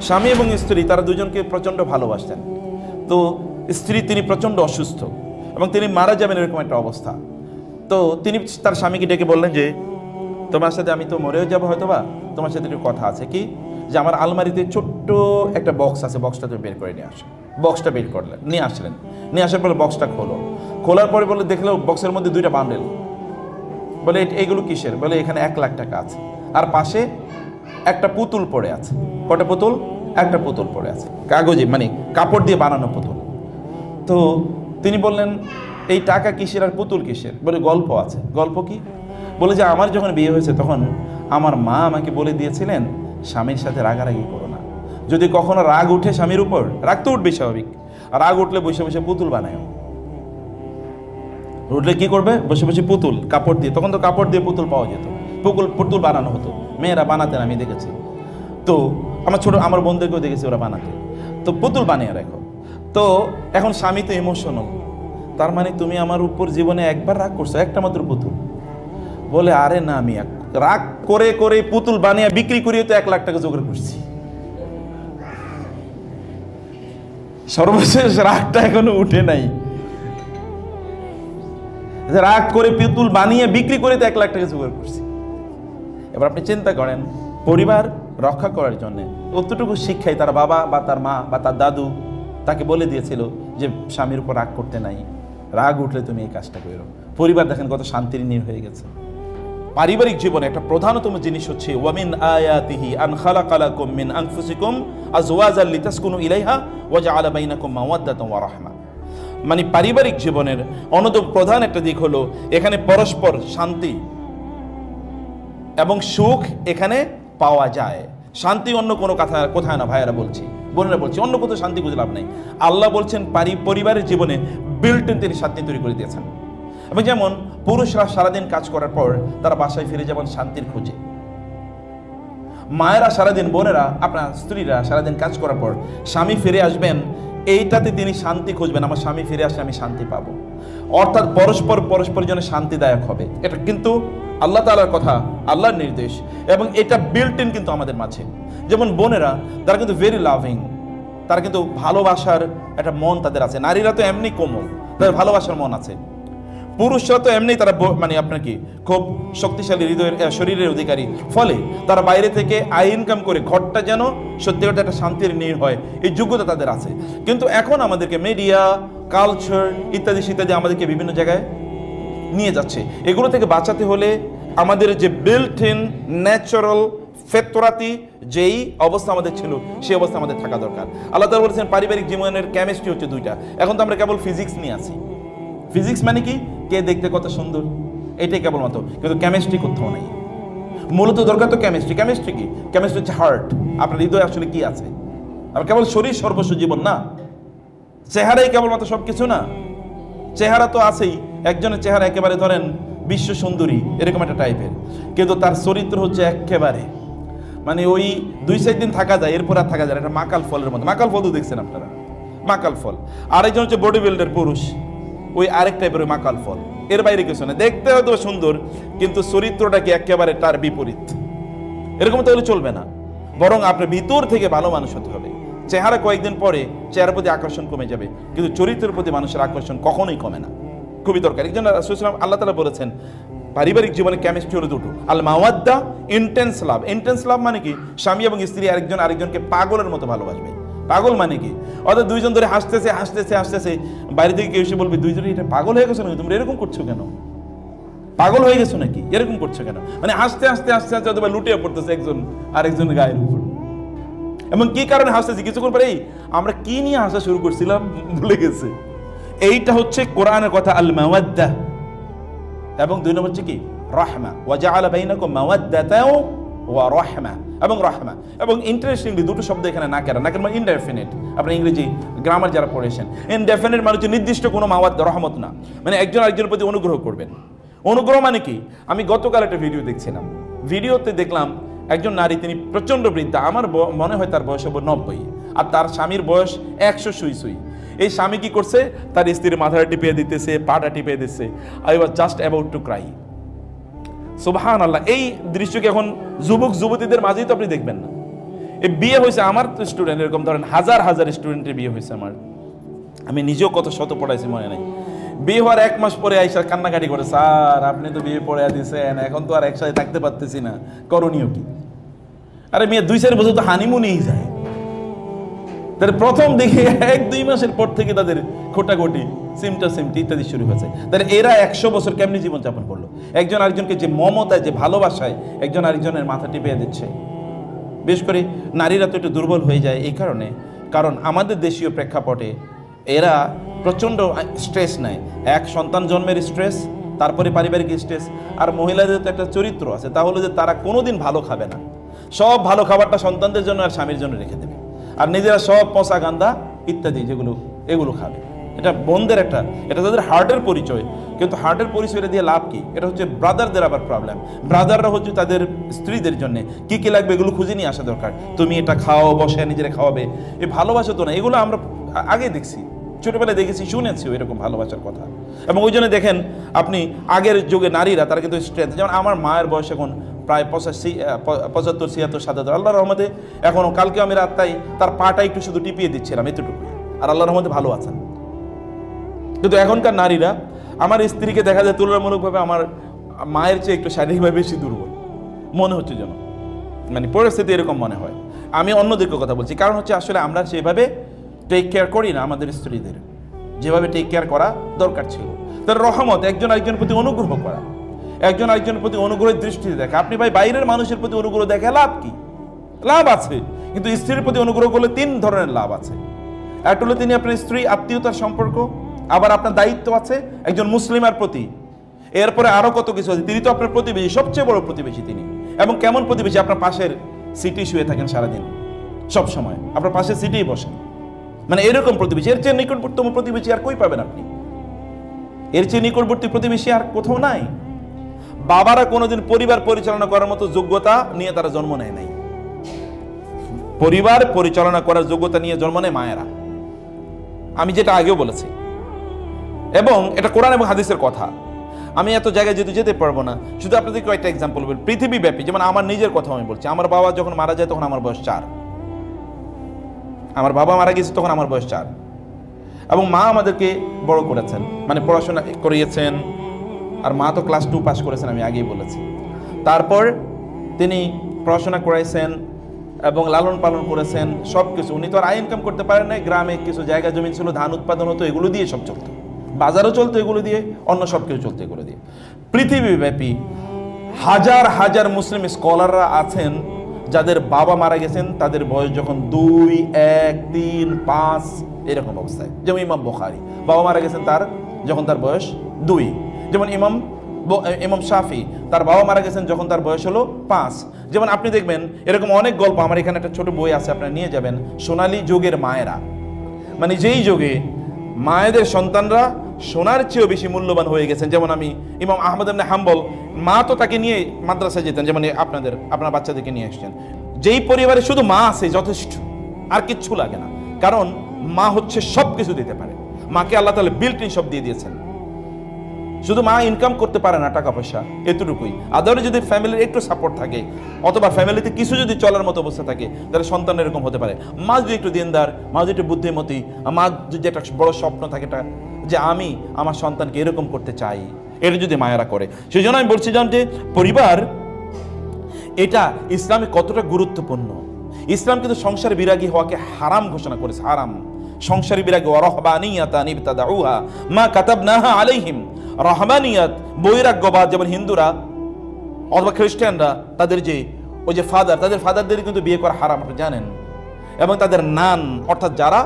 স্বামী এবং স্ত্রী তারা দুজনকে প্রচণ্ড ভালোবাসতেন। তো স্ত্রী তিনি প্রচণ্ড অসুস্থ এবং তিনি মারা যাবেন এরকম একটা অবস্থা। তো তিনি তার স্বামীকে ডেকে বললেন যে তোমার সাথে আমি তো মরেও যাবো হয়তো, বা তোমার সাথে একটু কথা আছে। কি? যে আমার আলমারিতে ছোট্ট একটা বক্স আছে, বক্সটা তুমি বের করে নিয়ে আসো। বক্সটা বের করলেন, নিয়ে আসলেন। নিয়ে আসার পরে বক্সটা খোলার পরে বলে দেখলো বক্সের মধ্যে 2টা বান্ডেল। বলে এইগুলো কিসের? বলে এখানে 1 লাখ টাকা আছে, আর পাশে একটা পুতুল পড়ে আছে। কটা পুতুল? একটা পুতুল পড়ে আছে, কাগজে মানে কাপড় দিয়ে বানানো পুতুল। তো তিনি বললেন এই টাকা কিসের আর পুতুল কিসের? বলে গল্প আছে। গল্প কি? বলে যে আমার যখন বিয়ে হয়েছে তখন আমার মা আমাকে বলে দিয়েছিলেন স্বামীর সাথে রাগারাগি করো না, যদি কখনো রাগ উঠে স্বামীর উপর, রাগ তো উঠবে স্বাভাবিক, আর রাগ উঠলে বসে বসে পুতুল বানায়। উঠলে কি করবে? বসে বসে পুতুল কাপড় দিয়ে, তখন তো কাপড় দিয়ে পুতুল পাওয়া যেত, পুতুল বানানো হতো, মেয়েরা বানাতেন, আমি দেখেছি। তো আমার বোনদেরকেও দেখেছি ওরা বানাতে। তো পুতুল বানিয়ে রাখো। তো এখন স্বামী তো ইমোশনাল, তার মানে তুমি আমার উপর জীবনে একবার রাগ করছো, একটা মাত্র পুতুল। বলে আরে না, আমি রাগ করে করে পুতুল বানিয়ে বিক্রি করিয়ে তো 1 লাখ টাকা জোগাড় করছি। সর্বশেষ রাগটা এখনো উঠে নাই, রাগ করে পুতুল বানিয়ে বিক্রি করে তো 1 লাখ টাকা জোগাড় করছি। এবার আপনি চিন্তা করেন, পরিবার রক্ষা করার জন্য অতটুকু শিক্ষাই তার বাবা বা তার মা বা তার দাদু তাকে বলে দিয়েছিল যে স্বামীর উপর রাগ করতে নাই, রাগ উঠলে তুমি এই কাজটা করো। পরিবার দেখেন কত শান্তির নীড় হয়ে গেছে। পারিবারিক জীবনে একটা প্রধানতম জিনিস হচ্ছে ওয়ামিন আয়াতিহি আন খালাকা লাকুম মিন আনফুসিকুম আজওয়াজাল লিতাসকুনু ইলাইহা ওয়া জাআলা বাইনাকুম মাওয়াদ্দাতান ওয়া রাহমা। মানে পারিবারিক জীবনের অন্যতম প্রধান একটা দিক হলো এখানে পরস্পর শান্তি এবং সুখ এখানে পাওয়া যায়। শান্তি অন্য কোনো কথা কোথায় না, ভাইয়েরা বলছি, বোনেরা বলছি, অন্য কোথাও শান্তি খুঁজে লাভ নাই। আল্লাহ বলছেন পরিবারের জীবনে বিল্ট ইন তিনি শান্তি তৈরি করে দিয়েছেন। এবং যেমন পুরুষরা সারাদিন কাজ করার পর তারা বাসায় ফিরে যাবেন শান্তির খোঁজে, মায়েরা সারাদিন, বোনেরা আপনার স্ত্রীরা সারাদিন কাজ করার পর স্বামী ফিরে আসবেন, এইটাতে তিনি শান্তি খুঁজবেন, আমার স্বামী ফিরে আসলে আমি শান্তি পাবো। অর্থাৎ পরস্পরের জন্য শান্তিদায়ক হবে। এটা কিন্তু আল্লাহ তাআলার কথা, আল্লাহর নির্দেশ, এবং এটা বিল্ট ইন কিন্তু আমাদের মাঝে। যেমন বোনেরা তারা কিন্তু ভেরি লাভিং, তারা কিন্তু ভালোবাসার একটা মন তাদের আছে। নারীরা তো এমনি কোমল, তাদের ভালোবাসার মন আছে। পুরুষরা তো এমনি তারা মানে আপনার কি খুব শক্তিশালী হৃদয়ের শরীরের অধিকারী, ফলে তারা বাইরে থেকে আয় ইনকাম করে ঘরটা যেন সত্যিকার একটা শান্তির নীড় হয়, এই যোগ্যতা তাদের আছে। কিন্তু এখন আমাদেরকে মিডিয়া, কালচার ইত্যাদি ইত্যাদি আমাদেরকে বিভিন্ন জায়গায় নিয়ে যাচ্ছে। এগুলো থেকে বাঁচাতে হলে আমাদের যে বিল্ট ইন ন্যাচারাল ফেতরাতি যেই অবস্থা আমাদের ছিল সেই অবস্থা আমাদের থাকা দরকার। আল্লাহ তাআলা বলেছেন পারিবারিক জীবনের কেমিস্ট্রি হচ্ছে 2টা। এখন তো আমরা কেবল ফিজিক্স নিয়ে আছি। ফিজিক্স মানে কি? কে দেখতে কত সুন্দর, এটাই কেবলমাত্র, কিন্তু কেমিস্ট্রি কোথাও নেই। মূলত দরকার তো কেমিস্ট্রি। কেমিস্ট্রি কি? কেমিস্ট্রি হচ্ছে হার্ট, আপনার হৃদয়ে আসলে কি আছে। আর কেবল শরীর সর্বস্ব জীবন না, চেহারাই কেবলমাত্র সব কিছু না। চেহারা তো আছেই, একজনের চেহারা একেবারে ধরেন বিশ্ব সুন্দরী এরকম একটা টাইপের, কিন্তু তার চরিত্র হচ্ছে একেবারে মানে ওই 2-4 দিন থাকা যায়, এরপর আর থাকা যায়। একটা মাকাল ফলের মধ্যে, মাকাল ফল তো দেখছেন আপনারা, মাকাল ফল। আরেকজন হচ্ছে বডি বিল্ডার পুরুষ, ওই আরেক টাইপের ওই মাকাল ফল, এর বাইরে কিছু না। দেখতে হয়তো সুন্দর, কিন্তু চরিত্রটা কি একেবারে তার বিপরীত। এরকম তাহলে চলবে না, বরং আপনার ভিতর থেকে ভালো মানুষ হতে হবে। চেহারা কয়েকদিন পরে চেহারার প্রতি আকর্ষণ কমে যাবে, কিন্তু চরিত্রের প্রতি মানুষের আকর্ষণ কখনোই কমে না, খুবই দরকার। একজন রাসূলুল্লাহ আল্লাহ তাআলা বলেছেন পারিবারিক জীবনে কেমিস্ট্রি হলো 2টো, আল মাওয়াদ্দা, ইন্টেন্স লাভ। ইন্টেন্স লাভ মানে কি? স্বামী এবং স্ত্রী আরেকজনকে পাগলের মতো ভালোবাসবে। পাগল মানে কি? অর্থাৎ দুইজন ধরে হাসতেছে, বাইরে থেকে কেউ এসে বলবে দুইজনে এটা পাগল হয়ে গেছো নাকি, তোমরা এরকম করছো কেন, পাগল হয়ে গেছো নাকি, এরকম করছো কেন? মানে হাসতে অথবা লুটিয়ে পড়তেছে একজন আরেকজনের গায়ের উপর। এবং কি কারণে হাসতেছি? কিছুক্ষণ পরে আমরা কি নিয়ে হাসা শুরু করছিলাম ভুলে গেছে। এইটা হচ্ছে কোরআনের কথা, আল মাওয়াদ্দা। এবং 2 নম্বর হচ্ছে কি? রাহমা, ওয়া জাআলা বাইনাকুম মাওয়াদ্দাতাও ওয়া রাহমা, এবং রাহমা। এবং ইন্টারেস্টিংলি 2টো শব্দ এখানে নাকেরা মানে ইনডেফিনিট। আপনি ইংরেজি গ্রামার যারা পড়েছেন, ইনডেফিনিট মানে হচ্ছে নির্দিষ্ট কোনো মাওয়াদ্দা, রহমত না, মানে একজন আরেকজনের প্রতি অনুগ্রহ করবেন। অনুগ্রহ মানে কি? আমি গতকাল একটা ভিডিও দেখছিলাম, ভিডিওতে দেখলাম একজন নারী, তিনি প্রচণ্ড বৃদ্ধা, আমার মনে হয় তার বয়স হবে 90, আর তার স্বামীর বয়স 100 সুই। এই স্বামী কি করছে? তার স্ত্রীর মাথাটা টিপিয়ে দিতেছে, পাটা টিপিয়ে দিচ্ছে। I was just about to cry. সুবহানাল্লাহ। এই দৃশ্যকে এখন যুবক যুবতীদের মাঝেই তো আপনি দেখবেন না, এই বিয়ে হয়েছে আমার তো স্টুডেন্ট, এরকম ধরেন হাজার হাজার স্টুডেন্টের বিয়ে হয়েছে আমার, আমি নিজেও কত শত পড়াইছি মনে নাই। বিয়ে হওয়ার 1 মাস পরে আইসা কান্নাকাটি করে, স্যার আপনি তো বিয়ে পড়ে দিয়েছেন, এখন তো আর একসাথে থাকতে পারতেছি না, করণীয় কি? আরে মেয়ে 2-4 বছর তো হানিমুনেই যায়, তার প্রথম দেখে 1-2 মাসের পর থেকে তাদের খোটাখুটি, সিমটা ইত্যাদি শুরু হয়েছে। তাহলে এরা 100 বছর কেমনি জীবনযাপন করলো? একজন আরেকজনকে যে মমতায়, যে ভালোবাসায় একজন আরেকজনের মাথা টিপে দিচ্ছে। বিশেষ করে নারীরা তো একটু দুর্বল হয়ে যায় এই কারণে, কারণ আমাদের দেশীয় প্রেক্ষাপটে এরা প্রচণ্ড স্ট্রেস নেয়। এক সন্তান জন্মের স্ট্রেস, তারপরে পারিবারিক স্ট্রেস, আর মহিলাদের তো একটা চরিত্র আছে, তা হলো যে তারা কোনোদিন ভালো খাবে না, সব ভালো খাবারটা সন্তানদের জন্য আর স্বামীর জন্য রেখে দেবে, আর নিজেরা সব পচা গান্দা ইত্যাদি এগুলো খাবে। এটা বোনদের এটা তাদের হার্টের পরিচয়, কিন্তু হার্টের পরিচয়টা দিয়ে লাভ কি? এটা হচ্ছে ব্রাদারদের আবার প্রবলেম। ব্রাদাররা হচ্ছে তাদের স্ত্রীদের জন্য কি কি লাগবে এগুলো খুঁজে নিয়ে আসা দরকার, তুমি এটা খাও, বসে নিজেরা খাওয়াবে, এই ভালোবাসা তো না। এগুলো আমরা আগে দেখছি, ছোটবেলায় দেখেছি, শুনেছি এরকম ভালোবাসার কথা। এবং ওই জন্য দেখেন আপনি আগের যুগে নারীরা তারা কিন্তু স্ট্রেংথ, যেমন আমার মায়ের বয়স এখন প্রায় 85, 75, 76, 77, আল্লাহর রহমতে এখনও, কালকে আমি রাত্তাই তার পাটা একটু শুধু টিপিয়ে দিচ্ছিলাম এতটুকুই, আর আল্লাহর রহমতে ভালো আছেন। কিন্তু এখনকার নারীরা, আমার স্ত্রীকে দেখা যায় তুলনামূলকভাবে আমার মায়ের চেয়ে একটু শারীরিকভাবে বেশি দুর্বল মনে হচ্ছে, যেন মানে পরিস্থিতি এরকম মনে হয়। আমি অন্যদেরকে কথা বলছি, কারণ হচ্ছে আসলে আমরা সেভাবে টেক কেয়ার করি না আমাদের স্ত্রীদের, যেভাবে টেক কেয়ার করা দরকার ছিল। তার রহমত, একজন আরেকজনের প্রতি অনুগ্রহ করা, একজন আরেকজনের প্রতি অনুগ্রহের দৃষ্টিতে দেখা। আপনি ভাই বাইরের মানুষের প্রতি অনুগ্রহ দেখে লাভ কি? লাভ আছে, কিন্তু স্ত্রীর প্রতি অনুগ্রহ করলে 3 ধরনের লাভ আছে। একটা হলো তিনি আপনার স্ত্রী, আত্মীয়তার সম্পর্ক, আবার আপনার দায়িত্ব আছে একজন মুসলিমার প্রতি, এরপরে আরো কত কিছু আছে। তিনি তো আপনার প্রতিবেশী, সবচেয়ে বড় প্রতিবেশী তিনি। এবং কেমন প্রতিবেশী? আপনার পাশের সিটি শুয়ে থাকেন সারাদিন, সব সময় আপনার পাশের সিটেই বসেন, মানে এরকম প্রতিবেশী। এর চেয়ে নিকটবর্তী প্রতিবেশী আর কই পাবেন আপনি? এর চেয়ে নিকটবর্তী প্রতিবেশী আর কোথাও নাই। বাবারা কোনোদিন পরিবার পরিচালনা করার মতো যোগ্যতা নিয়ে তারা জন্ম নেয় নাই, পরিবার পরিচালনা করার যোগ্যতা নিয়ে জন্ম নেয় মায়েরা, আমি যেটা আগেও বলেছি। এবং এটা কোরআন এবং হাদিসের কথা, আমি এত জায়গায় যেতে পারবো না, শুধু আপনাদের কয়েকটা এক্সাম্পল বলবো পৃথিবীব্যাপী। যেমন আমার নিজের কথা আমি বলছি, আমার বাবা যখন মারা যায় তখন আমার বয়স 4, আমার বাবা মারা গেছে তখন আমার বয়স 4, এবং মা আমাদেরকে বড় করেছেন, মানে পড়াশোনা করিয়েছেন, আর মা তো ক্লাস 2 পাস করেছেন, আমি আগেই বলেছি। তারপর তিনি পড়াশোনা করাইছেন এবং লালন পালন করেছেন সব কিছু। উনি তো আর আয় ইনকাম করতে পারেন না, গ্রামে কিছু জায়গা জমি ছিল, ধান উৎপাদন হতো, এগুলো দিয়ে সব চলতো, বাজারও চলতো এগুলো দিয়ে, অন্য সব কিছু চলতো এগুলো দিয়ে। পৃথিবীব্যাপী হাজার হাজার মুসলিম স্কলাররা আছেন যাদের বাবা মারা গেছেন তাদের বয়স যখন 2, 1, 3, 5 এরকম অবস্থায়। যেমন ইমাম বুখারী বাবা মারা গেছেন যখন তার বয়স 2। যেমন ইমাম শাফি তার বাবা মারা গেছেন যখন তার বয়স হলো 5। যেমন আপনি দেখবেন এরকম অনেক গল্প, আমার এখানে একটা ছোট বই আছে, আপনারা নিয়ে যাবেন, সোনালী যুগের মায়েরা, মানে যেই যুগে মায়েদের সন্তানরা সোনার চেয়েও বেশি মূল্যবান হয়ে গেছেন। যেমন আমি ইমাম আহমদ ইবনে হাম্বল, মা তো তাকে নিয়ে মাদ্রাসায় যেতেন, যেমন আপনার বাচ্চাদেরকে নিয়ে আসছেন। যেই পরিবারে শুধু মা আছে যথেষ্ট, আর কিচ্ছু লাগে না, কারণ মা হচ্ছে সব কিছু দিতে পারে। মাকে আল্লাহ তাআলা বিল্ট ইন সব দিয়ে দিয়েছেন। শুধু মা ইনকাম করতে পারে না টাকা পয়সা, এতটুকুই। আদারে যদি ফ্যামিলির একটু সাপোর্ট থাকে, অথবা ফ্যামিলিতে কিছু যদি চলার মতো অবস্থা থাকে, তাহলে সন্তান এরকম হতে পারে। মা যদি একটু দিনদার, মা যদি একটু বুদ্ধিমতী, মা যদি একটা বড় স্বপ্ন থাকে যে আমি আমার সন্তানকে এরকম করতে চাই, এটা যদি মায়েরা করে। সেই জন্য আমি বলছি যে পরিবার এটা ইসলামে কতটা গুরুত্বপূর্ণ। ইসলাম কিন্তু সংসার বিরাগী হওয়াকে হারাম ঘোষণা করেছে, হারাম। সংসারী বিরাগী ওয়ারহবানিয়াতান ইবতাদাউহা মা কাতাবনাহা আলাইহিম, রহবানিয়াত বৈরাগ্যবাদ, যেমন হিন্দুরা অথবা খ্রিস্টানরা তাদের ওই যে তাদের ফাদারদের কিন্তু বিয়ে করা হারাম, আপনি জানেন। এবং তাদের নান, অর্থাৎ যারা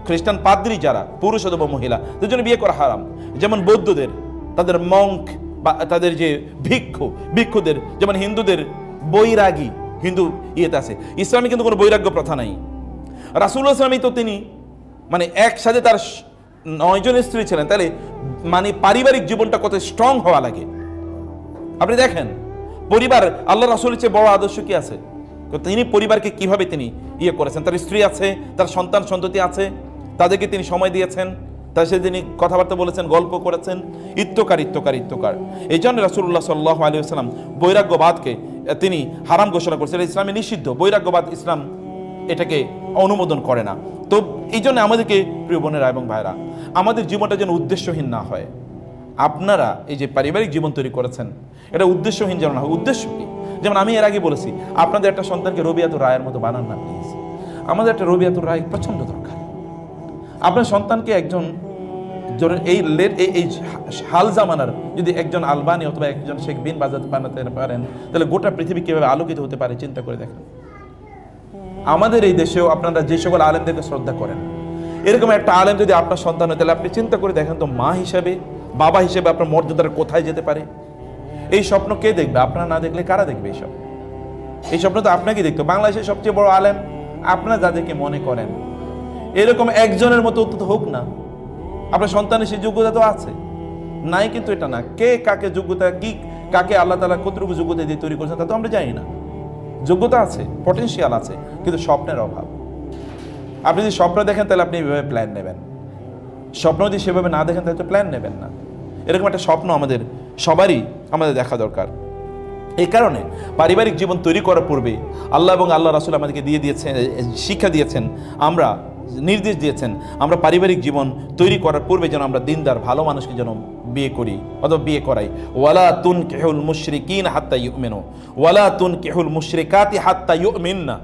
খ্রিস্টান পাদ্রী, যারা পুরুষ অথবা মহিলা, তাদের জন্য বিয়ে করা হারাম। যেমন বৌদ্ধদের তাদের মঙ্ক বা তাদের যে ভিক্ষুদের, যেমন হিন্দুদের বৈরাগী, হিন্দু ইয়েতে আছে। ইসলামে কিন্তু কোনো বৈরাগ্য প্রথা নাই। রাসূলুল্লাহ সাল্লাল্লাহু আলাইহি ওয়াসাল্লাম তো তিনি মানে একসাথে তার 9 জন স্ত্রী ছিলেন, তাহলে মানে পারিবারিক জীবনটা কত স্ট্রং হওয়া লাগে। আপনি দেখেন পরিবার, আল্লাহ রাসূলের চেয়ে বড় আদর্শ কি আছে? তিনি পরিবারকে কিভাবে তিনি করেছেন। তার স্ত্রী আছে, তার সন্তান সন্ততি আছে, তাদেরকে তিনি সময় দিয়েছেন, তার সাথে তিনি কথাবার্তা বলেছেন, গল্প করেছেন, ইত্যকার। এই জন্য রাসূলুল্লাহ সাল্লাল্লাহু আলাইহি ওয়াসাল্লাম বৈরাগ্যবাদকে তিনি হারাম ঘোষণা করেছেন। ইসলামে নিষিদ্ধ বৈরাগ্যবাদ, ইসলাম এটাকে অনুমোদন করে না। তো এই জন্য আমাদেরকে প্রিয় বোনেরা এবং ভাইরা, আমাদের জীবনটা যেন উদ্দেশ্যহীন না হয়। আপনারা এই যে পারিবারিক জীবন তৈরি করেছেন, এটা উদ্দেশ্যহীন যেন না হয়। উদ্দেশ্য কি? যেমন আমি এর আগে বলেছি, আপনাদের একটা সন্তানকে রবিয়াতুর রায়ের মতো বানান না প্লিজ। আমাদের একটা রবিয়াতুর রায় প্রচণ্ড দরকার। আপনার সন্তানকে একজন এই হাল জামানার যদি একজন আলবানি অথবা একজন শেখ বিন বাজাজ বানাতে পারেন, তাহলে গোটা পৃথিবী কিভাবে আলোকিত হতে পারে চিন্তা করে দেখেন। আমাদের এই দেশেও আপনারা যে সকল আলেমদেরকে শ্রদ্ধা করেন, এরকম একটা আলেম যদি আপনার সন্তান হয়, তাহলে আপনি চিন্তা করে দেখেন তো, মা হিসেবে, বাবা হিসেবে আপনার মর্যাদাটা কোথায় যেতে পারে। এই স্বপ্ন কে দেখবে? আপনারা না দেখলে কারা দেখবে? এই স্বপ্ন তো আপনাকে দেখতে। বাংলাদেশের সবচেয়ে বড় আলেম আপনারা যাদেরকে মনে করেন, এরকম একজনের মতো অন্তত হোক না। আপনার সন্তানের সেই যোগ্যতা তো আছে, নাই কিন্তু এটা না। কে কাকে যোগ্যতা, কি কাকে আল্লাহ তাআলা কতটুকু যোগ্যতা দিয়ে তৈরি করেছেন তা তো আমরা জানি না। যোগ্যতা আছে, পটেনশিয়াল আছে, কিন্তু স্বপ্নের অভাব। আপনি যদি স্বপ্ন দেখেন তাহলে আপনি এইভাবে প্ল্যান নেবেন, স্বপ্ন যদি সেভাবে না দেখেন তাহলে তো প্ল্যান নেবেন না। এরকম একটা স্বপ্ন আমাদের সবারই দেখা দরকার। এই কারণে পারিবারিক জীবন তৈরি করার পূর্বে আল্লাহ এবং আল্লাহ রাসূল আমাদেরকে দিয়েছেন, শিক্ষা দিয়েছেন, আমরা নির্দেশ দিয়েছেন, আমরা পারিবারিক জীবন তৈরি করার পূর্বে যেন আমরা দিনদার ভালো মানুষকে যেন বিয়ে করি অথবা বিয়ে করাই। ওয়ালা তুনকিহুল মুশরিকিন হাত্তা ইউমিনু ওয়ালা তুনকিহুল মুশরিকাতি হাত্তা ইউমিননা।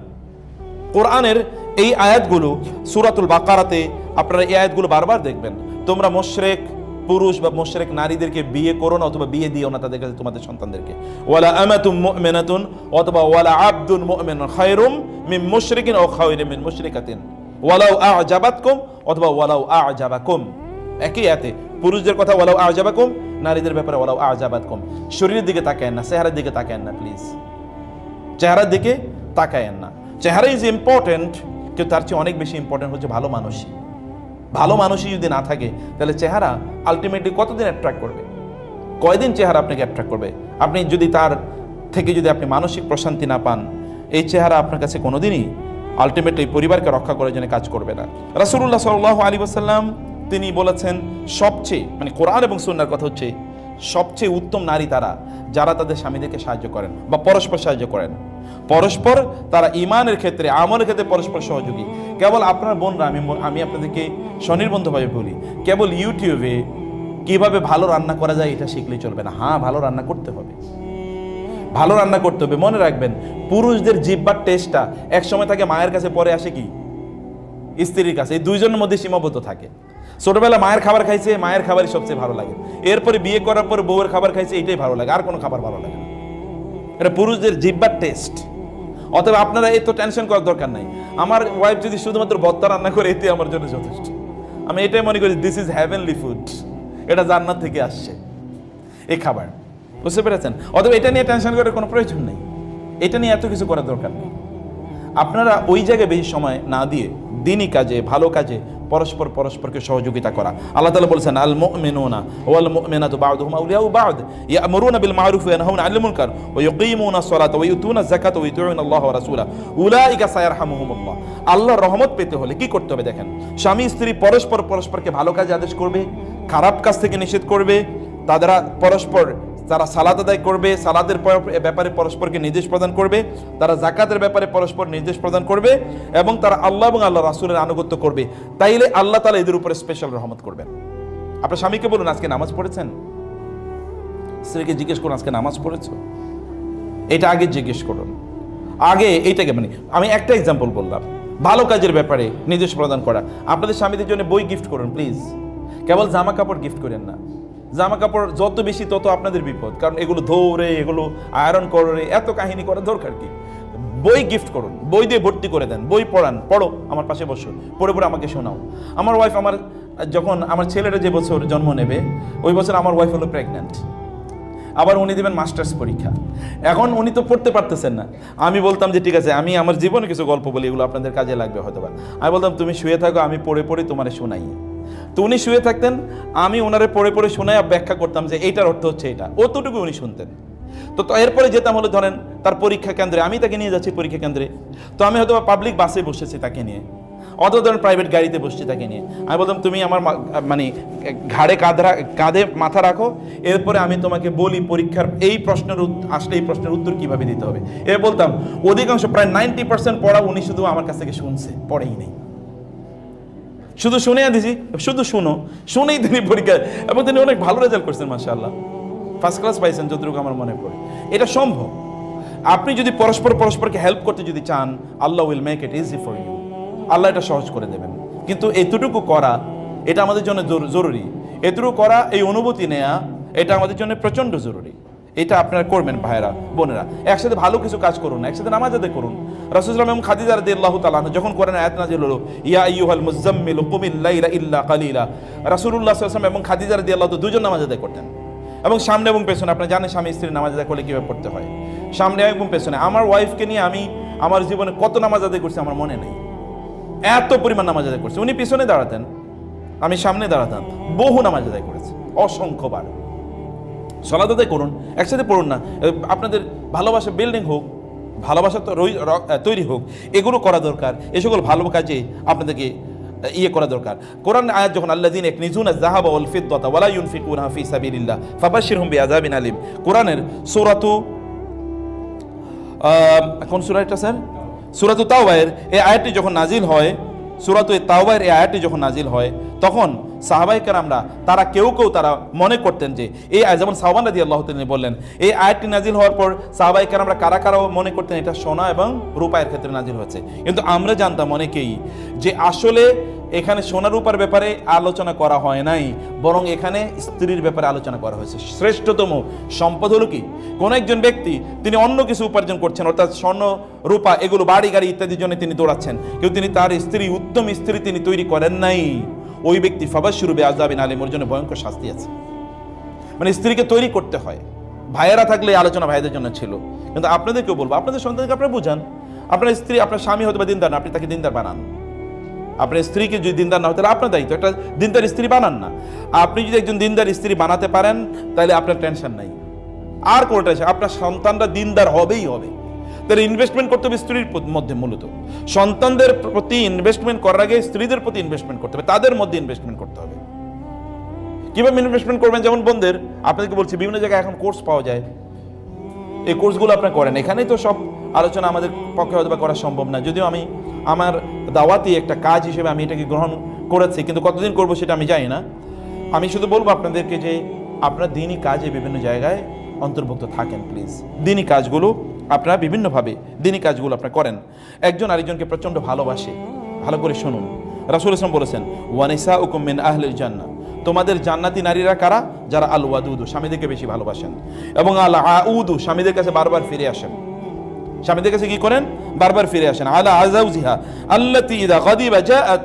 কোরআনের এই আয়াতগুলো সূরাতুল বাকারাতে আপনারা এই আয়াতগুলো বারবার দেখবেন। তোমরা মুশরিক পুরুষ বা মুশরিক নারীদেরকে বিয়ে করো না অথবা বিয়ে দিও না তাদের কাছে তোমাদের সন্তানদেরকে। ওয়ালা আমাতুম মুমিনাতুন অথবা ওয়ালা আবদুন মুমিনুন খায়রুম মিন মুশরিকিন আও খায়রুম মিন মুশরিকাতিন ওয়ালাউ আ'জাবাতকুম অথবা ওয়ালাউ আ'জাবাকুম। একই আয়াতে পুরুষদের কথা ওয়ালাউ আ'জাবাকুম, নারীদের ব্যাপারে ওয়ালাউ আ'জাবাতকুম। শরীরের দিকে তাকায়েন না, চেহারার দিকে তাকায়েন না প্লিজ, চেহারার দিকে তাকায়েন না। চেহারা ইজ ইম্পর্টেন্ট, কিন্তু তার চেয়ে অনেক বেশি ইম্পর্টেন্ট হচ্ছে ভালো মানুষই। ভালো মানুষই যদি না থাকে তাহলে চেহারা আলটিমেটলি কতদিন অ্যাট্রাক্ট করবে? কয়দিন চেহারা আপনাকে অ্যাট্রাক্ট করবে? আপনি যদি তার থেকে যদি আপনি মানসিক প্রশান্তি না পান, এই চেহারা আপনার কাছে কোনোদিনই আলটিমেটলি পরিবারকে রক্ষা করার জন্য কাজ করবে না। রাসূলুল্লাহ সাল্লাল্লাহু আলাইহি ওয়াসাল্লাম তিনি বলেছেন, সবচেয়ে কোরআন এবং সুন্নাহর কথা হচ্ছে সবচেয়ে উত্তম নারী তারা যারা তাদের স্বামীদেরকে সাহায্য করেন বা পরস্পর সাহায্য করেন। পরস্পর তারা ঈমানের ক্ষেত্রে, আমলের ক্ষেত্রে পরস্পর সহযোগী। কেবল আপনার বোনরা, আমি আপনাদেরকে স্বনির্বন্ধভাবে বলি, কেবল ইউটিউবে কিভাবে ভালো রান্না করা যায় এটা শিখলেই চলবে না। হ্যাঁ, ভালো রান্না করতে হবে, ভালো রান্না করতে হবে। মনে রাখবেন, পুরুষদের জিহ্বার টেস্টটা এক সময় থাকে মায়ের কাছে, পরে আসে কি স্ত্রীর কাছে। এই দুইজনের মধ্যে সীমাবদ্ধ থাকে। ছোটবেলা মায়ের খাবার খাইছে, মায়ের খাবারই সবচেয়ে ভালো লাগে। এরপরে বিয়ে করার পর বউয়ের খাবার খাইছে, এটাই ভালো লাগে, আর কোনো খাবার ভালো লাগে না। এটা পুরুষদের জিহ্বার টেস্ট। অতএব আপনারা এত টেনশন করার দরকার নাই। আমার ওয়াইফ যদি শুধুমাত্র ভর্তা রান্না করে, এতে আমার জন্য যথেষ্ট। আমি এটাই মনে করি দিস ইজ হ্যাভেনলি ফুড, এটা জান্নাত থেকে আসছে এই খাবার। বুঝতে পেরেছেন? অতএব এটা নিয়ে টেনশন করার কোনো প্রয়োজন নেই, এটা নিয়ে এত কিছু করার দরকার নেই। আপনারা ওই জায়গায় বেশি সময় না দিয়ে দিনই কাজে, ভালো কাজে পরস্পরকে সহযোগিতা করা। আল্লাহ তাআলা বলেছেন, আল মুমিনুনা ওয়াল মুমিনাতু বা'দুহুম আউলিয়াউ বা'দ ইয়া'মুরুনা বিল মা'রুফি ওয়া ইয়ানহাউনা 'আনিল মুনকার ওয়া ইউকিমুনা আস-সালাতা ওয়া ইউতুনা আয-যাকাতা ওয়া ইউতিউনা আল্লাহ ওয়া রাসূলাহু উলাইকা সায়ারহামুহুমুল্লাহ। আল্লাহর রহমত পেতে হলে কি করতে হবে দেখেন। স্বামী স্ত্রী পরস্পরকে ভালো কাজে আদেশ করবে, খারাপ কাজ থেকে নিষেধ করবে। তারা পরস্পর তারা সালাত আদায় করবে, সালাতের ব্যাপারে পরস্পরকে নির্দেশ প্রদান করবে, তারা যাকাতের ব্যাপারে পরস্পর নির্দেশ প্রদান করবে, এবং তারা আল্লাহ এবং আল্লাহ রাসূলের আনুগত্য করবে। তাইলে আল্লাহ তাআলা এদের উপরে স্পেশাল রহমত করবেন। আপনার স্বামীকে বলুন, আজকে নামাজ পড়েছেন? স্ত্রীকে জিজ্ঞেস করুন, আজকে নামাজ পড়েছো? এটা আগে জিজ্ঞেস করুন। আগে এইটাকে আমি একটা এক্সাম্পল বললাম, ভালো কাজের ব্যাপারে নির্দেশ প্রদান করা। আপনাদের স্বামীদের জন্য বই গিফট করুন প্লিজ, কেবল জামা কাপড় গিফট করেন না। জামা কাপড় যত বেশি তত আপনাদের বিপদ, কারণ এগুলো ধরে, এগুলো আয়রন করে, এত কাহিনী করার দরকার কি? বই গিফট করুন, বই দিয়ে ভর্তি করে দেন, বই পড়ান, পড়ো, আমার পাশে বসো, পড়ে পড়ে আমাকে শোনাও। আমার ওয়াইফ, যখন আমার ছেলেটা যে বছর জন্ম নেবে, ওই বছর আমার ওয়াইফ হলো প্রেগন্যান্ট। আবার উনি দেবেন মাস্টার্স পরীক্ষা। এখন উনি তো পড়তে পারতেছেন না। আমি বলতাম যে ঠিক আছে, আমি আমার জীবনে কিছু গল্প বলি, এগুলো আপনাদের কাজে লাগবে হয়তো বা। আমি বলতাম তুমি শুয়ে থাকো, আমি পড়ে পড়ে তোমারে শোনাই। তো উনি শুয়ে থাকতেন, আমি ওনারে পড়ে পড়ে শোনাই ব্যাখ্যা করতাম যে এইটার অর্থ হচ্ছে এটা, অতটুকু উনি শুনতেন। তো এরপরে যেতাম হলো ধরেন তার পরীক্ষা কেন্দ্রে, আমি তাকে নিয়ে যাচ্ছি পরীক্ষা কেন্দ্রে। তো আমি হয়তো পাবলিক বাসে বসেছি তাকে নিয়ে, অথবা ধরেন প্রাইভেট গাড়িতে বসছি তাকে নিয়ে, আমি বলতাম তুমি আমার মানে ঘাড়ে কাঁধে মাথা রাখো, এরপরে আমি তোমাকে বলি পরীক্ষার এই প্রশ্নের আসলে এই প্রশ্নের উত্তর কিভাবে দিতে হবে। এ বলতাম অধিকাংশ প্রায় 90% পড়া উনি শুধু আমার কাছ থেকে শুনছে, পড়েই নেই, শুধু শুনে দিছি, শুধু শুনেই তিনি পরীক্ষা, এবং তিনি অনেক ভালো রেজাল্ট করছেন মাশাআল্লাহ, ফার্স্ট ক্লাস পাইছেন যতটুকু আমার মনে পড়ে। এটা সম্ভব। আপনি যদি পরস্পরকে হেল্প করতে যদি চান, Allah will make it easy for you, Allah এটা সহজ করে দেবেন। কিন্তু এতটুকু করা এটা আমাদের জন্য জরুরি, এতটুকু করা, এই অনুভূতি নেয়া এটা আমাদের জন্য প্রচণ্ড জরুরি। এটা আপনারা করবেন ভাইয়েরা বোনেরা, একসাথে ভালো কিছু কাজ করুন, একসাথে নামাজ আদায় করুন। রাসূলুল্লাহ সাল্লাল্লাহু আলাইহি ওয়াসাল্লাম এবং খাদিজা রাদিয়াল্লাহু তাআলা আনহা যখন কোরআন আয়াত নাযিল হলো, ইয়া আইয়ুহাল মুযাম্মিল কুমিল লাইলা ইল্লা কালিলা, রাসূলুল্লাহ সাল্লাল্লাহু আলাইহি ওয়াসাল্লাম এবং খাদিজা রাদিয়াল্লাহু তাআলা দুজন নামাজ আদায় করতেন, এবং সামনে এবং পেছনে। আপনারা জানেন স্বামী স্ত্রী নামাজ আদায় করলে কীভাবে পড়তে হয়, সামনে এবং পেছনে। আমার ওয়াইফকে নিয়ে আমি আমার জীবনে কত নামাজ আদায় করছি আমার মনে নেই, এত পরিমাণ নামাজ আদায় করছি। উনি পিছনে দাঁড়াতেন, আমি সামনে দাঁড়াতাম, বহু নামাজ আদায় করেছি, অসংখ্যবার। সালাত আদায় করুন, একসাথে পড়ুন না। আপনাদের ভালোবাসা বিল্ডিং হোক, ভালোবাসা তো তৈরি হোক, এগুলো করা দরকার। এই সকল ভালো কাজে আপনাদেরকে করা দরকার। কোরআন আয়াত যখন আল্লাযীনা ইয়াকনিজুনা আয-যাহাবা ওয়াল ফিদ্দাতা ওয়া লা ইউনফিকুনাহা ফি সাবিলিল্লাহ ফাবাশশিরহুম বিআযাবিন আলীম। কোরআনের সূরাতু কোন সূরা এটা স্যার? সূরাতু তাওবার এই আয়াতটি যখন নাজিল হয়, সূরাতু তাওবার এই আয়াতটি যখন নাজিল হয়, তখন সাহাবায়ে কেরামরা তারা কেউ তারা মনে করতেন যে এই আয়াত, যেমন সাওবান রাদিয়াল্লাহু তাআলা বললেন, এই আয়াতটি নাজিল হওয়ার পর সাহাবায়ে কেরামরা কারা মনে করতেন এটা সোনা এবং রূপার ক্ষেত্রে নাজিল হয়েছে। কিন্তু আমরা জানতাম অনেকেই যে আসলে এখানে সোনা রূপার ব্যাপারে আলোচনা করা হয় নাই, বরং এখানে স্ত্রীর ব্যাপারে আলোচনা করা হয়েছে। শ্রেষ্ঠতম সম্পদ হলো কি? কোন একজন ব্যক্তি তিনি অন্য কিছু উপার্জন করছেন, অর্থাৎ স্বর্ণ রূপা এগুলো বাড়ি গাড়ি ইত্যাদির জন্য তিনি দৌড়াচ্ছেন, কিন্তু তিনি তার স্ত্রী, উত্তম স্ত্রী তিনি তৈরি করেন নাই, ওই ব্যক্তি ফাবাশশিরহু বিআযাবিন আলীম, ওর জন্য ভয়ঙ্কর শাস্তি আছে। মানে স্ত্রীকে তৈরি করতে হয়। ভাইয়েরা থাকলে আলোচনা ভাইদের জন্য ছিল, কিন্তু আপনাদেরকেও বলবো, আপনাদের সন্তানকে আপনারা বুঝান। আপনার স্ত্রী, আপনার স্বামী হয়তো বা দিনদার না, আপনি তাকে দিনদার বানান। আপনার স্ত্রীকে যদি দিনদার না হয় তাহলে আপনার দায়িত্ব, একটা দিনদার স্ত্রী বানান না। আপনি যদি একজন দিনদার স্ত্রী বানাতে পারেন তাহলে আপনার টেনশন নাই, আর কোনো টেনশন। আপনার সন্তানরা দিনদার হবেই হবে। তাহলে ইনভেস্টমেন্ট করতে হবে স্ত্রীর মধ্যে, মূলত সন্তানদের প্রতি ইনভেস্টমেন্ট করার আগে স্ত্রীদের প্রতি ইনভেস্টমেন্ট করতে হবে, তাদের মধ্যে ইনভেস্টমেন্ট করতে হবে। কিভাবে ইনভেস্টমেন্ট করবেন? যেমন বোনদের আপনাদেরকে বলছি, বিভিন্ন জায়গায় এখন কোর্স পাওয়া যায়, এই কোর্সগুলো আপনারা করেন। এখানেই তো সব আলোচনা আমাদের পক্ষে হয়তো করা সম্ভব না, যদিও আমি আমার দাওয়াতি একটা কাজ হিসেবে আমি এটাকে গ্রহণ করেছি, কিন্তু কতদিন করবো সেটা আমি জানি না। আমি শুধু বলবো আপনাদেরকে যে আপনারা দিনই কাজে বিভিন্ন জায়গায় অন্তর্ভুক্ত থাকেন প্লিজ। দিনই কাজগুলো আপনারা বিভিন্নভাবে দিনই কাজগুলো আপনারা করেন। একজন আরেকজনকে প্রচণ্ড ভালোবাসে, ভালো করে শুনুন। রাসূল ইসলাম বলেছেন, ওয়া নিসাউকুম মিন আহলিল জান্নাহ, তোমাদের জান্নাতি নারীরা কারা? যারা আল ওয়াদুদু, স্বামীদেরকে বেশি ভালোবাসেন, এবং আল আউদু, স্বামীদের কাছে বারবার ফিরে আসেন। স্বামীদের কাছে কি করেন? বারবার ফিরে আসেন। আলা আযাউজিহা আল্লাতী ইযা গাদিবা জাআত,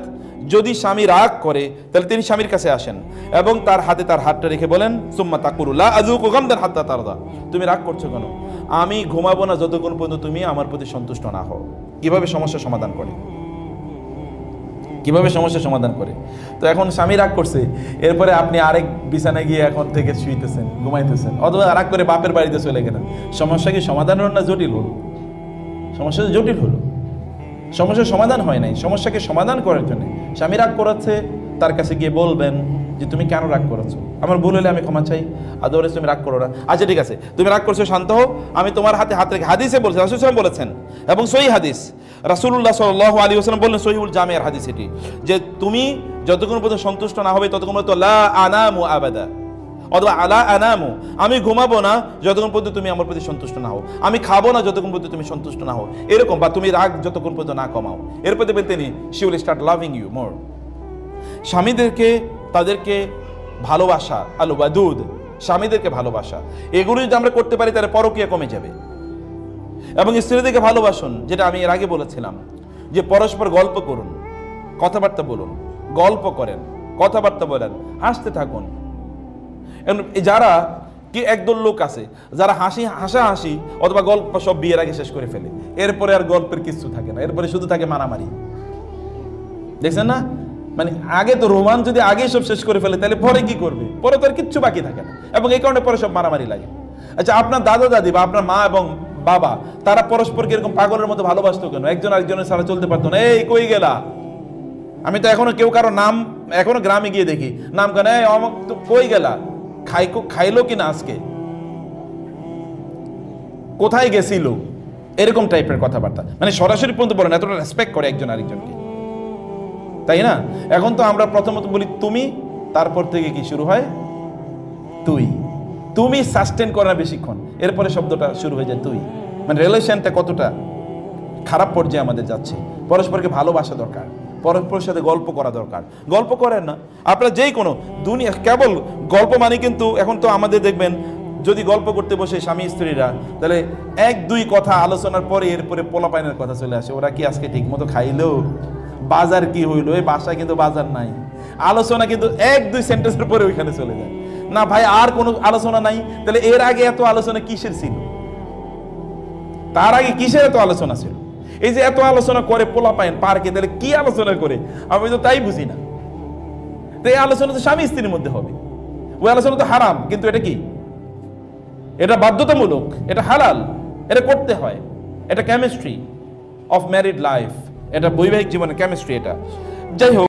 যদি স্বামী রাগ করে তাহলে তিনি স্বামীর কাছে আসেন এবং তার হাতে তার হাতটা রেখে বলেন, সুম্মা তাকুলু লা আযুকু গামদান হাত্তা তারদা, তুমি রাগ করছো কেন? আমি ঘুমাবো না যতক্ষণ পর্যন্ত তুমি আমার প্রতি সন্তুষ্ট না হও। কিভাবে সমস্যার সমাধান করে, কিভাবে সমস্যার সমাধান করে? তো এখন স্বামী রাগ করছে, এরপরে আপনি আরেক বিছানায় গিয়ে এখন থেকে শুইতেছেন, ঘুমাইতেছেন, অথবা রাগ করে বাপের বাড়িতে চলে গেলেন। সমস্যা কি সমাধান হল না জটিল হলো? সমস্যা জটিল হলো, সমস্যার সমাধান হয় নাই। সমস্যাকে সমাধান করার জন্য স্বামী রাগ করাচ্ছে, তার কাছে গিয়ে বলবেন যে তুমি কেন রাগ করেছো, আমার ভুল হলে আমি ক্ষমা চাই, আদরে তুমি রাগ করো না। আচ্ছা ঠিক আছে, তুমি রাগ করছো, শান্ত হও, আমি তোমার হাতে হাত রেখে, হাদিসে বলছে, রাসূল সাল্লাল্লাহু আলাইহি ওয়াসাল্লাম বলেছেন, এবং সহিহ হাদিস, রাসূলুল্লাহ সাল্লাল্লাহু আলাইহি ওয়াসাল্লাম বললেন, সহিহুল জামির হাদিস এটি, যে তুমি যতক্ষণ পর্যন্ত সন্তুষ্ট না হবে ততক্ষণ পর্যন্ত লা আনামু আবাদা, অথবা আলা আনামু, আমি ঘুমাবো না যতক্ষণ পর্যন্ত তুমি আমার প্রতি সন্তুষ্ট না হও, আমি খাবো না যতক্ষণ পর্যন্ত তুমি সন্তুষ্ট না হও, এরকম, বা তুমি রাগ যতক্ষণ পর্যন্ত না কমাও। এরপর দেখবেন তিনি she will start loving you more. স্বামীদেরকে, তাদেরকে ভালোবাসা, আল ওয়াদুদ, স্বামীদেরকে ভালোবাসা, এগুলো যদি আমরা করতে পারি তাহলে পরকীয়া কমে যাবে। এবং স্ত্রীদেরকে ভালোবাসুন, যেটা আমি এর আগে বলেছিলাম, যে পরস্পর গল্প করুন, কথাবার্তা বলুন, গল্প করেন, কথাবার্তা বলেন, হাসতে থাকুন। যারা কি একদল লোক আছে যারা হাসাহাসি অথবা গল্প সব বিয়ের আগে শেষ করে ফেলে, এরপরে আর গল্পের কিছু থাকে না, এরপরে শুধু থাকে মারামারি। দেখছেন না? মানে আগে তো রোমান যদি আগে সব শেষ করে ফেলে তাহলে পরে কি করবে? পরে তো আর কিচ্ছু বাকি থাকে না, এবং এই কারণে পরে সব মারামারি লাগে। আচ্ছা, আপনার দাদা দাদি বা আপনার মা এবং বাবা তারা পরস্পরকে এরকম পাগলের মতো ভালোবাসতো কেন? একজন আরেকজনের ছাড়া চলতে পারতো না। এই কই গেলা, আমি তো এখনো কেউ কারো নাম এখনো গ্রামে গিয়ে দেখি নাম কেন অমুক তো কই গেলা, খাইলো কিনা আজকে, কোথায় গেছিল, এরকম টাইপের কথাবার্তা, মানে সরাসরি পর্যন্ত বলেন, এতটা রেসপেক্ট করে একজন আরেকজনকে, তাই না? এখন তো আমরা প্রথমত বলি তুমি, তারপর থেকে কি শুরু হয় তুই। তুমি সাস্টেন করে না বেশিক্ষণ, এরপরে শব্দটা শুরু হয়ে যায় তুই। মানে রিলেশনটা কতটা খারাপ পর্যায়ে আমাদের যাচ্ছে। পরস্পরকে ভালোবাসা দরকার, পরস্পরের সাথে গল্প করা দরকার। গল্প করেন না আপনারা, যেই কোনো দুনিয়া কেবল গল্প মানে কিন্তু এখন তো আমাদের দেখবেন যদি গল্প করতে বসে স্বামী স্ত্রীরা, তাহলে এক দুই কথা আলোচনার পরে এরপরে পোলাপাইনের কথা চলে আসে। ওরা কি আজকে ঠিক মতো খাইলো, বাজার কি হইলো, এই বাসায় কিন্তু বাজার নাই, আলোচনা কিন্তু এক দুই সেন্টেন্সের পরে ওইখানে চলে যায়। না ভাই আর কোনো আলোচনা নাই, তাহলে এর আগে এত আলোচনা কিসের ছিল, তার আগে কিসের এত আলোচনা ছিল? এই যে এত আলোচনা করে পোলাপাইন পার্কে, তাহলে কি আলোচনা করে আমি তো তাই বুঝি না। তো এই আলোচনা তো স্বামী স্ত্রীর মধ্যে হবে, ওই আলোচনা তো হারাম, কিন্তু এটা কি, এটা বাধ্যতামূলক, এটা হালাল, এটা করতে হয়, এটা কেমিস্ট্রি অফ ম্যারিড লাইফ, এটা বৈবাহিক জীবনের কেমিস্ট্রি। এটা যাই হোক।